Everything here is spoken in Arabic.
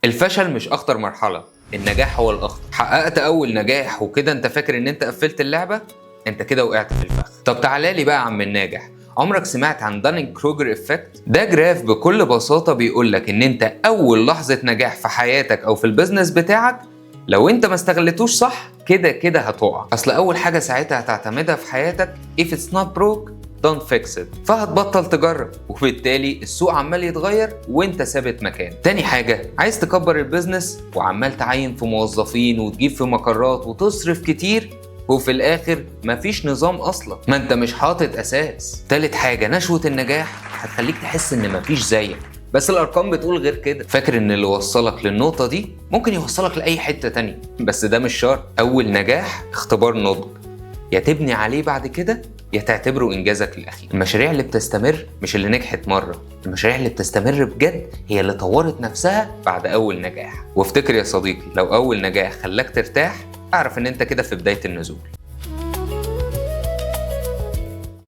الفشل مش اخطر مرحلة، النجاح هو الاخطر. حققت اول نجاح وكده انت فاكر ان انت قفلت اللعبة؟ انت كده وقعت في الفخ. طب تعالى لي بقى يا عم الناجح، عمرك سمعت عن دانينج كروجر افكت؟ ده جراف بكل بساطة بيقولك ان انت اول لحظة نجاح في حياتك او في البيزنس بتاعك لو انت ما استغلتوش صح كده كده هتقع. اصل اول حاجة ساعتها هتعتمدها في حياتك if it's not broke don't fix it، فهتبطل تجرب وبالتالي السوق عمال يتغير وانت ثابت مكان. تاني حاجة، عايز تكبر البيزنس وعمال تعين في موظفين وتجيب في مقرات وتصرف كتير وفي الاخر مفيش نظام اصلا، ما انت مش حاطط اساس. تالت حاجة، نشوة النجاح هتخليك تحس ان مفيش زيك، بس الارقام بتقول غير كده. فاكر ان اللي وصلك للنقطة دي ممكن يوصلك لاي حتة تانية، بس ده مش شرط. اول نجاح اختبار نضج، يا تبني عليه بعد كده يا تعتبره انجازك الاخير. المشاريع اللي بتستمر مش اللي نجحت مره، المشاريع اللي بتستمر بجد هي اللي طورت نفسها بعد اول نجاح. وافتكر يا صديقي، لو اول نجاح خلاك ترتاح اعرف ان انت كده في بدايه النزول.